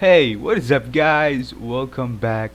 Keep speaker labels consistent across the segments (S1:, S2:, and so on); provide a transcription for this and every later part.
S1: Hey, what is up guys? Welcome back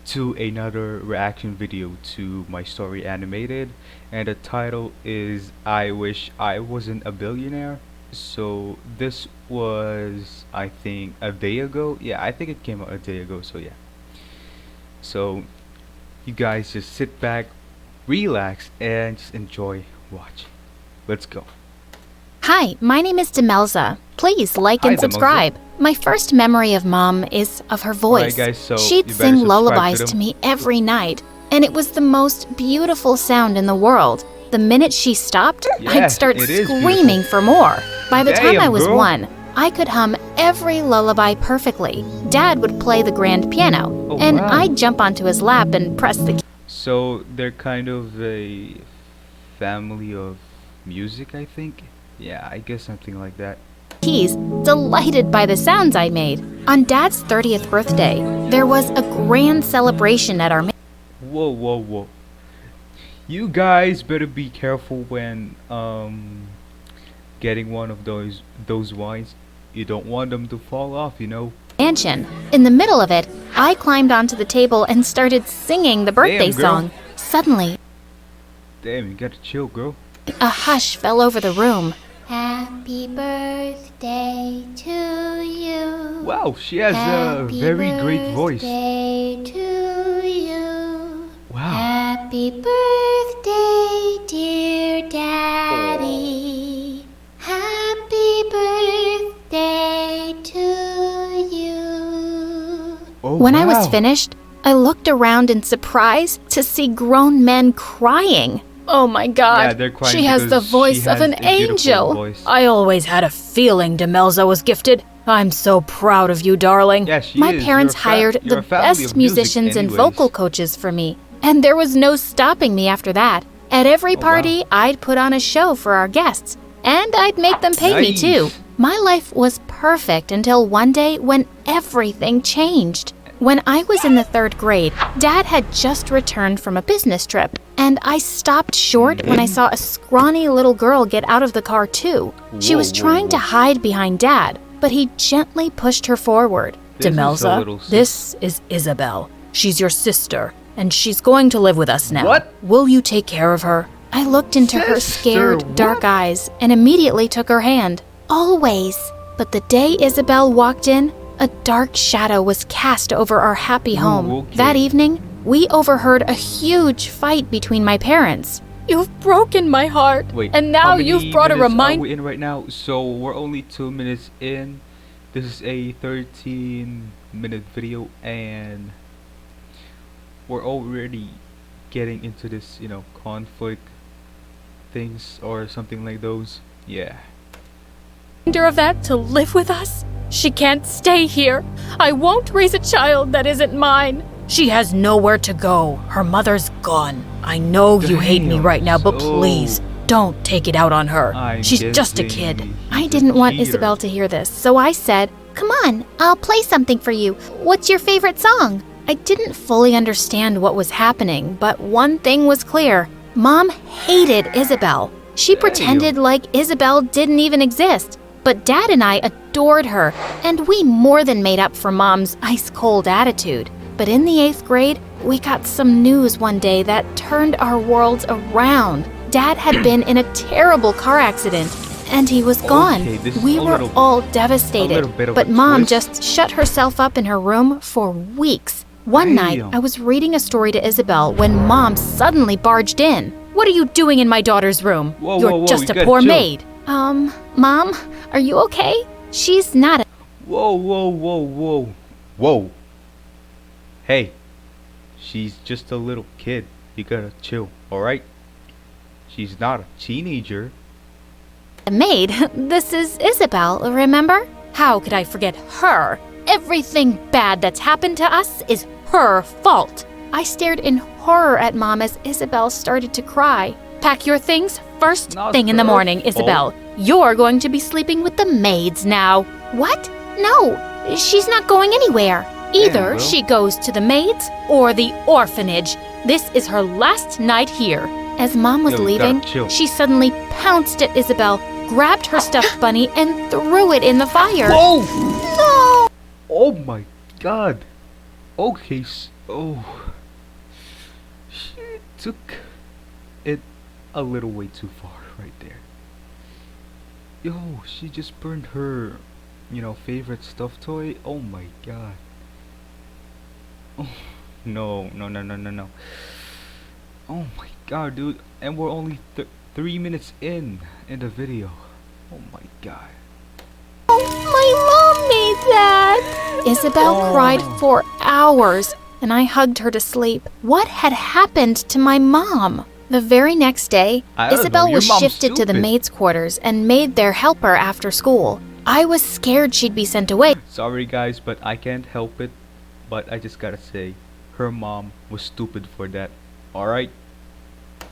S1: to another reaction video to my story animated, and the title is I Wish I Wasn't a Billionaire. So this was, I think, a day ago. Yeah, I think it came out a day ago, so yeah. So you guys just sit back, relax, and just enjoy watching. Let's go.
S2: Hi, my name is Demelza. Please like
S1: Hi,
S2: and
S1: Demelza.
S2: subscribe. My first memory of Mom is of her voice.
S1: Alright guys, so
S2: She'd
S1: you better
S2: sing
S1: subscribe
S2: lullabies
S1: them.
S2: to me every night, and it was the most beautiful sound in the world. The minute she stopped,
S1: Yeah,
S2: I'd start
S1: it is
S2: screaming for more. By the time
S1: Damn,
S2: I was
S1: girl.
S2: 1, I could hum every lullaby perfectly. Dad would play the grand piano,
S1: Oh,
S2: and
S1: wow.
S2: I'd jump onto his lap and press the
S1: So they're kind of a family of music, I think. Yeah, I guess something like that.
S2: keys, delighted by the sounds I made. On Dad's 30th birthday, there was a grand celebration at our
S1: Whoa, whoa, whoa. You guys better be careful when getting one of those wines. You don't want them to fall off, you know.
S2: mansion. In the middle of it, I climbed onto the table and started singing the birthday
S1: Damn, girl.
S2: song. Suddenly,
S1: Damn, you gotta chill, girl.
S2: a hush fell over the room. Happy birthday to you.
S1: Wow, she has a very great voice.
S2: Happy birthday to you.
S1: Wow.
S2: Happy birthday, dear Daddy. Happy birthday to you.
S1: Oh,
S2: When I was
S1: wow.
S2: finished, I looked around in surprise to see grown men crying. Oh my God,
S1: Yeah, they're crying
S2: she has the
S1: because
S2: voice
S1: she
S2: of
S1: has
S2: an
S1: a beautiful
S2: angel.
S1: voice.
S2: I always had a feeling Demelza was gifted. I'm so proud of you, darling.
S1: Yeah, she
S2: My
S1: is.
S2: parents
S1: You're
S2: hired
S1: you're
S2: the
S1: a family of
S2: best
S1: music
S2: musicians and
S1: anyways.
S2: vocal coaches for me, and there was no stopping me after that. At every
S1: Oh,
S2: party,
S1: wow.
S2: I'd put on a show for our guests, and I'd make them pay me
S1: Nice.
S2: too. My life was perfect until one day when everything changed. When I was in the 3rd grade, Dad had just returned from a business trip, and I stopped short when I saw a scrawny little girl get out of the car too. She
S1: Whoa,
S2: was
S1: whoa,
S2: trying to
S1: whoa.
S2: hide behind Dad, but he gently pushed her forward.
S1: This is a little
S3: Demelza, this is Isabel. She's your sister, and she's going to live with us now.
S1: What?
S3: Will you take care of her?
S2: I looked into her
S1: Sister,
S2: scared, dark
S1: what?
S2: eyes and immediately took her hand. Always. But the day Isabel walked in, a dark shadow was cast over our happy home.
S1: okay.
S2: That evening, we overheard a huge fight between my parents.
S3: You've broken my heart,
S1: Wait,
S3: and
S1: how
S3: now
S1: many
S3: you've brought a
S1: minutes are
S3: reminder.
S1: we in right now? So we're only 2 minutes in. This is a 13-minute video, and we're already getting into this, you know, conflict things or something like those. Yeah.
S3: Of that to live with us? She can't stay here. I won't raise a child that isn't mine. She has nowhere to go. Her mother's gone. I know you hate me
S1: Damn,
S3: right now, but
S1: so-
S3: please don't take it out on her.
S1: I'm
S3: She's just a
S1: guessing
S3: kid.
S2: I
S1: he's a
S2: didn't want
S1: cheater.
S2: Isabel to hear this, so I said, "Come on, I'll play something for you. What's your favorite song?" I didn't fully understand what was happening, but one thing was clear. Mom hated Isabel. She pretended like Isabel didn't even exist. But Dad and I adored her, and we more than made up for Mom's ice-cold attitude. But in the 8th grade, we got some news one day that turned our worlds around. Dad had been in a terrible car accident, and he was gone.
S1: Okay, this is
S2: We
S1: a
S2: were
S1: little-
S2: all
S1: a
S2: devastated,
S1: little bit of
S2: but
S1: a
S2: Mom
S1: twist.
S2: just shut herself up in her room for weeks. One night,
S1: Damn.
S2: I was reading a story to Isabel when Mom suddenly barged in.
S3: What are you doing in my daughter's room?
S1: Whoa,
S3: You're
S1: whoa, whoa,
S3: just
S1: you
S3: a
S1: gotta
S3: poor
S1: chill.
S3: maid.
S2: Mom, are you okay? She's not a
S1: Whoa, whoa, whoa, whoa. Whoa. Hey. She's just a little kid. You gotta chill, alright? She's not a teenager.
S2: maid. This is Isabel, remember?
S3: How could I forget her? Everything bad that's happened to us is her fault.
S2: I stared in horror at Mom as Isabel started to cry.
S3: Pack your things first
S1: Not
S3: thing in the
S1: her
S3: morning,
S1: fault.
S3: Isabel. You're going to be sleeping with the maids now.
S2: What? No, she's not going anywhere.
S3: Either
S1: girl.
S3: she goes to the maids or the orphanage. This is her last night here.
S2: As Mom was
S1: Yo, you gotta
S2: leaving,
S1: chill.
S2: she suddenly pounced at Isabel, grabbed her stuffed bunny, and threw it in the fire.
S1: Whoa!
S2: No!
S1: Oh my god. Okay, oh. She took it a little way too far right there. Yo, she just burned her, favorite stuffed toy. Oh my god. Oh, no, no, no, no, no, no. Oh my god, dude. And we're only 3 minutes in the video. Oh my god.
S2: My mom made that! Isabel cried for hours, and I hugged her to sleep. What had happened to my mom? The very next day,
S1: I don't
S2: Isabel
S1: know, your
S2: was
S1: mom's
S2: shifted to the
S1: stupid.
S2: maids' quarters and made their helper after school. I was scared she'd be sent away.
S1: Sorry guys, but I can't help it. But I just gotta say, her mom was stupid for that. Alright?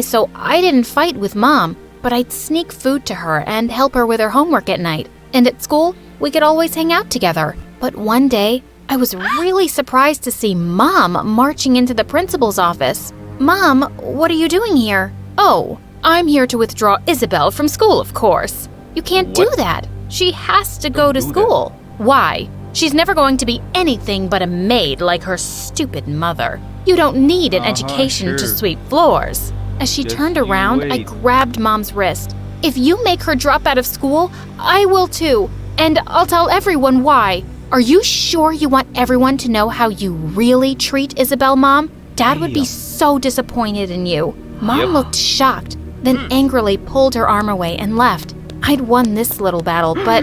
S2: So I didn't fight with Mom, but I'd sneak food to her and help her with her homework at night. And at school, we could always hang out together. But one day, I was really surprised to see Mom marching into the principal's office. Mom, what are you doing here? Oh, I'm here to withdraw Isabel from school, of course. You can't do
S1: What?
S2: that. She has to go to
S1: do that.
S2: school. Why? She's never going to be anything but a maid like her stupid mother. You don't need an education to
S1: sure.
S2: sweep floors. As she
S1: Just
S2: turned
S1: you
S2: around, I
S1: wait.
S2: grabbed Mom's wrist. If you make her drop out of school, I will too. And I'll tell everyone why. Are you sure you want everyone to know how you really treat Isabel, Mom? Dad would be
S1: Damn.
S2: so disappointed in you. Mom
S1: Yep.
S2: looked shocked, then angrily pulled her arm away and left. I'd won this little battle, but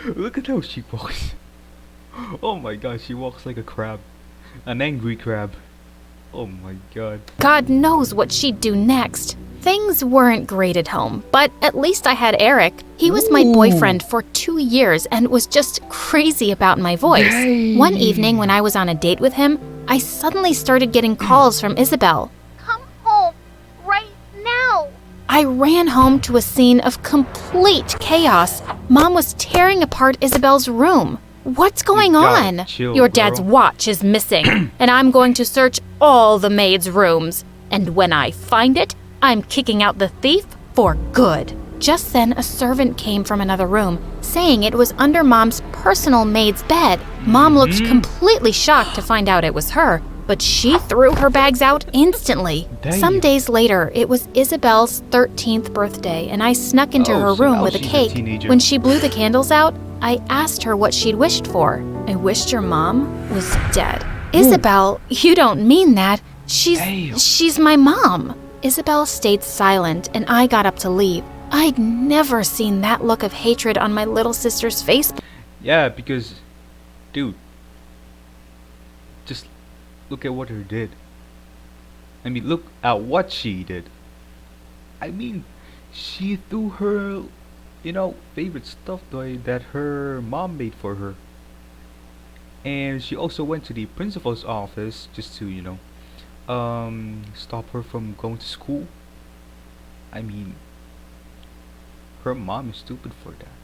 S1: Look at how she walks. Oh my god, she walks like a crab. An angry crab. Oh my god.
S2: God knows what she'd do next. Things weren't great at home, but at least I had Eric. He was my boyfriend for 2 years and was just crazy about my voice.
S1: Yay.
S2: One evening when I was on a date with him, I suddenly started getting calls from Isabel.
S4: Come home right now.
S2: I ran home to a scene of complete chaos. Mom was tearing apart Isabel's room. What's going
S1: gotta
S2: on?
S1: chill,
S2: Your dad's
S1: girl.
S2: watch is missing, and I'm going to search all the maids' rooms. And when I find it, I'm kicking out the thief for good. Just then, a servant came from another room, saying it was under Mom's personal maid's bed. Mom looked completely shocked to find out it was her, but she threw her bags out instantly.
S1: Damn.
S2: Some days later, it was Isabel's 13th birthday, and I snuck into
S1: Oh,
S2: her
S1: so
S2: room
S1: now
S2: with a
S1: she's a
S2: cake.
S1: teenager.
S2: When she blew the candles out, I asked her what she'd wished for. I wished your mom was dead. Isabel, you don't mean that.
S1: Damn.
S2: She's my mom. Isabel stayed silent, and I got up to leave. I'd never seen that look of hatred on my little sister's face.
S1: Yeah, because, dude, just look at what her did. I mean, look at what she did. I mean, she threw her, favorite stuffed toy that her mom made for her. And she also went to the principal's office just to, stop her from going to school. I mean, her mom is stupid for that.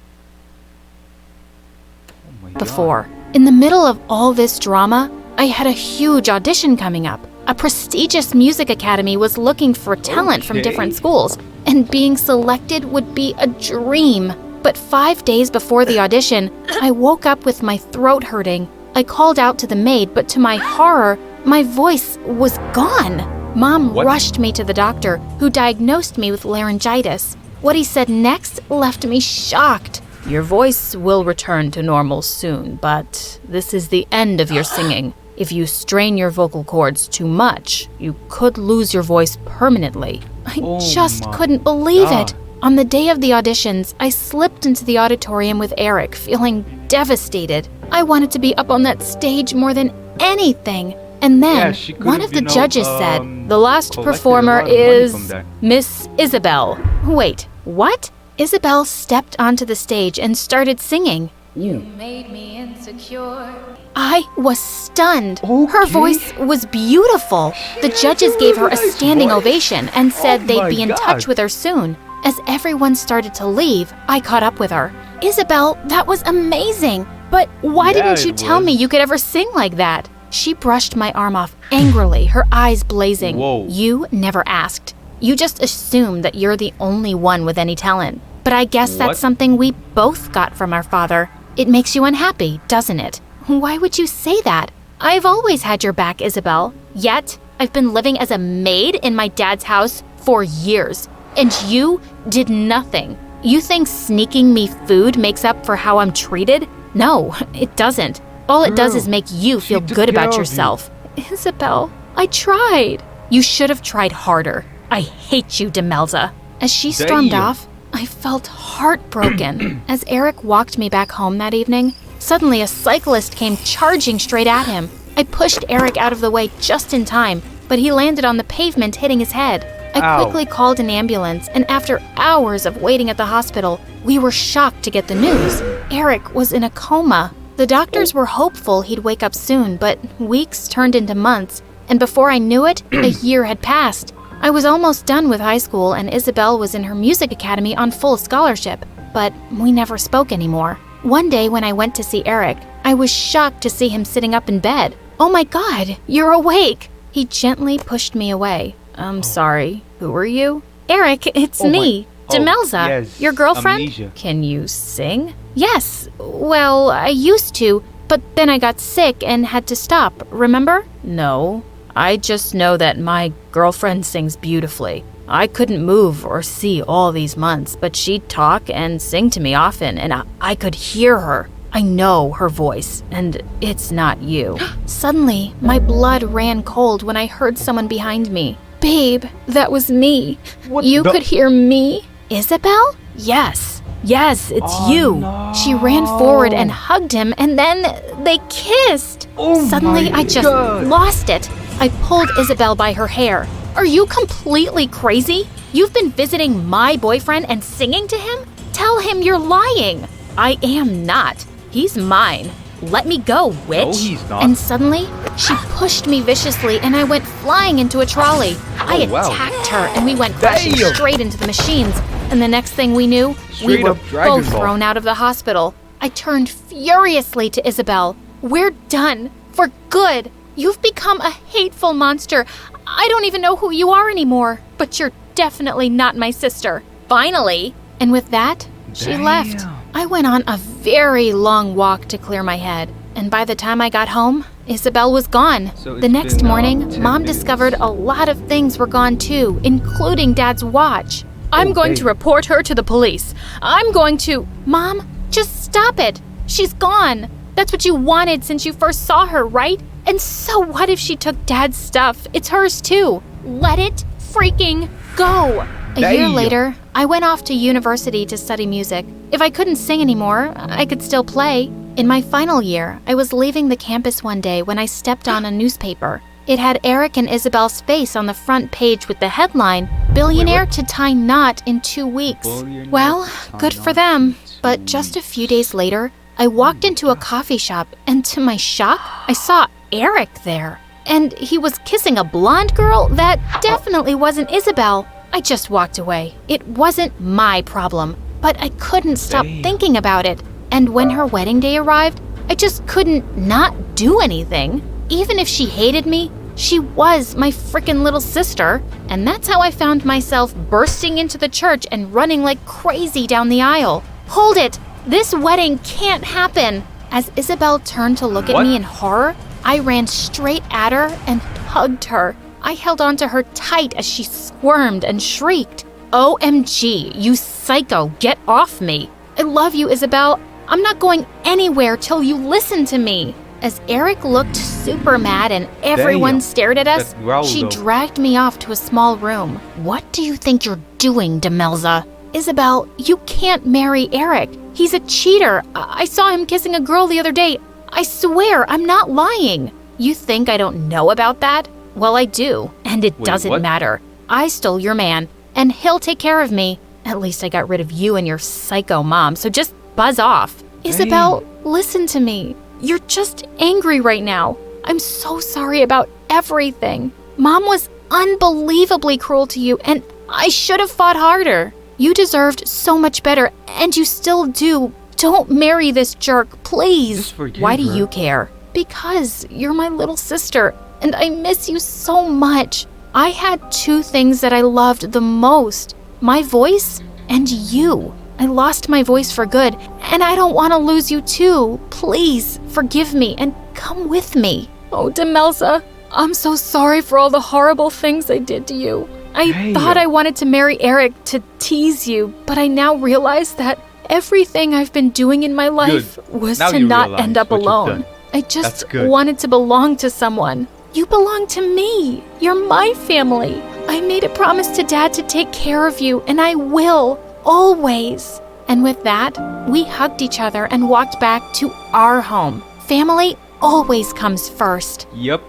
S1: Oh my god.
S2: Before. In the middle of all this drama, I had a huge audition coming up. A prestigious music academy was looking for talent from different
S1: Okay.
S2: schools, and being selected would be a dream. But 5 days before the audition, I woke up with my throat hurting. I called out to the maid, but to my horror, my voice was gone. Mom
S1: What?
S2: rushed me to the doctor, who diagnosed me with laryngitis. What he said next left me shocked. Your voice will return to normal soon, but this is the end of your singing. If you strain your vocal cords too much, you could lose your voice permanently. I
S1: Oh
S2: just
S1: my
S2: couldn't believe
S1: God.
S2: it. On the day of the auditions, I slipped into the auditorium with Eric, feeling devastated. I wanted to be up on that stage more than anything. And
S1: Yeah,
S2: then
S1: she
S2: one
S1: could've,
S2: of the
S1: you know,
S2: judges said, the last
S1: collected a
S2: performer
S1: lot of money from
S2: is
S1: that.
S2: Miss Isabel. Wait, what? Isabel stepped onto the stage and started singing. You made me insecure. I was stunned. Her
S1: Okay.
S2: voice was beautiful. The judges gave her a
S1: Nice
S2: standing
S1: voice.
S2: ovation and said
S1: Oh
S2: they'd
S1: my
S2: be in
S1: God.
S2: touch with her soon. As everyone started to leave, I caught up with her. Isabel, that was amazing. But why
S1: Yeah,
S2: didn't you
S1: it
S2: tell me
S1: was.
S2: you could ever sing like that? She brushed my arm off angrily, her eyes blazing.
S1: Whoa.
S2: You never asked. You just assumed that you're the only one with any talent. But I guess
S1: What?
S2: that's something we both got from our father. It makes you unhappy, doesn't it? Why would you say that? I've always had your back, Isabel. Yet, I've been living as a maid in my dad's house for years. And you did nothing. You think sneaking me food makes up for how I'm treated? No, it doesn't. All it does is make you feel good about yourself. Isabel, I tried. You should have tried harder. I hate you, Demelza. As she stormed off, I felt heartbroken. As Eric walked me back home that evening, suddenly a cyclist came charging straight at him. I pushed Eric out of the way just in time, but he landed on the pavement, hitting his head. I quickly called an ambulance, and after hours of waiting at the hospital, we were shocked to get the news. Eric was in a coma. The doctors were hopeful he'd wake up soon, but weeks turned into months, and before I knew it, a year had passed. I was almost done with high school, and Isabel was in her music academy on full scholarship, but we never spoke anymore. One day when I went to see Eric, I was shocked to see him sitting up in bed. "Oh my God, you're awake!" He gently pushed me away. "I'm sorry. Who are you?" "Eric, it's me, Demelza,
S1: yes,
S2: your girlfriend."
S1: amnesia.
S2: "Can you sing?" "Yes. Well, I used to, but then I got sick and had to stop, remember?" "No. I just know that my girlfriend sings beautifully. I couldn't move or see all these months, but she'd talk and sing to me often, and I could hear her. I know her voice, and it's not you." Suddenly, my blood ran cold when I heard someone behind me. "Babe, that was me. You could hear me?" "Isabel?" Yes, it's you."
S1: No.
S2: She ran forward and hugged him, and then they kissed. Suddenly, I just lost it. I pulled Isabel by her hair. "Are you completely crazy? You've been visiting my boyfriend and singing to him? Tell him you're lying." "I am not. He's mine. Let me go, witch."
S1: No, he's not.
S2: And suddenly, she pushed me viciously and I went flying into a trolley. I attacked her and we went crashing straight into the machines. And the next thing we knew, we
S1: Straight
S2: were
S1: up Dragon
S2: both
S1: Ball.
S2: thrown out of the hospital. I turned furiously to Isabel. "We're done. For good. You've become a hateful monster. I don't even know who you are anymore. But you're definitely not my sister. Finally." And with that, she left. I went on a very long walk to clear my head. And by the time I got home, Isabel was gone.
S1: So it's
S2: The next
S1: been,
S2: morning,
S1: 10
S2: Mom
S1: minutes.
S2: discovered a lot of things were gone too, including Dad's watch.
S3: I'm going to
S1: babe.
S3: report her to the police. I'm going to.
S2: Mom, just stop it. She's gone. That's what you wanted since you first saw her, right? And so what if she took Dad's stuff? It's hers too. Let it freaking go. A year
S1: Damn.
S2: later, I went off to university to study music. If I couldn't sing anymore, I could still play. In my final year, I was leaving the campus one day when I stepped on a newspaper. It had Eric and Isabel's face on the front page with the headline, "Billionaire to tie knot in 2 weeks."
S1: Billionaire
S2: Well,
S1: to tie
S2: good for
S1: knot
S2: them.
S1: in
S2: But
S1: 2
S2: just a few days later, I walked into a coffee shop, and to my shock, I saw Eric there. And he was kissing a blonde girl that definitely wasn't Isabel. I just walked away. It wasn't my problem, but I couldn't stop thinking about it. And when her wedding day arrived, I just couldn't not do anything. Even if she hated me, she was my frickin' little sister. And that's how I found myself bursting into the church and running like crazy down the aisle. "Hold it! This wedding can't happen!" As Isabel turned to look at
S1: What?
S2: me in horror, I ran straight at her and hugged her. I held onto her tight as she squirmed and shrieked. "OMG, you psycho, get off me! I love you, Isabel. I'm not going anywhere till you listen to me." As Eric looked super mad and everyone
S1: Damn.
S2: stared at us,
S1: That growl,
S2: she
S1: though.
S2: dragged me off to a small room. "What do you think you're doing, Demelza?" "Isabel, you can't marry Eric. He's a cheater. I saw him kissing a girl the other day. I swear, I'm not lying." "You think I don't know about that? Well, I do, and it
S1: Wait,
S2: doesn't
S1: what?
S2: matter. I stole your man, and he'll take care of me. At least I got rid of you and your psycho mom, so just buzz off." "Isabel, listen to me. You're just angry right now. I'm so sorry about everything. Mom was unbelievably cruel to you, and I should have fought harder. You deserved so much better, and you still do. Don't marry this jerk, please."
S1: Just forgive
S2: "Why do
S1: her.
S2: you care?" "Because you're my little sister, and I miss you so much. I had 2 things that I loved the most, my voice and you. I lost my voice for good, and I don't want to lose you too. Please forgive me and come with me.
S3: Oh, Demelza, I'm so sorry for all the horrible things I did to you. I
S1: Hey.
S3: thought I wanted to marry Eric to tease you, but I now realize that everything I've been doing in my life was
S1: Now
S3: to
S1: you
S3: not
S1: realize
S3: end up
S1: what you've
S3: alone.
S1: done.
S3: I
S1: That's
S3: just
S1: good.
S3: wanted to belong to someone. You belong to me. You're my family. I made a promise to Dad to take care of you, and I will, always.
S2: And with that, we hugged each other and walked back to our home. Family always comes first.
S1: Yep.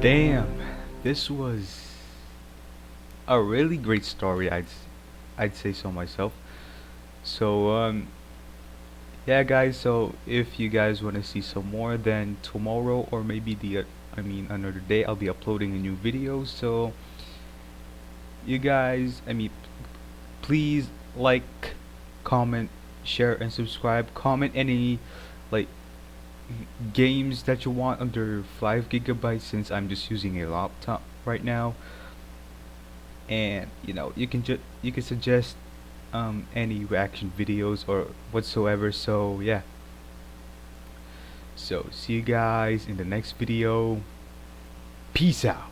S1: Damn, this was a really great story. I'd say so myself. So yeah, guys. So if you guys want to see some more, then tomorrow or maybe another day, I'll be uploading a new video. So you guys, please like, comment, share, and subscribe. Comment any like games that you want under 5 gigabytes, since I'm just using a laptop right now. And you can suggest any reaction videos or whatsoever. So yeah, so see you guys in the next video. Peace out.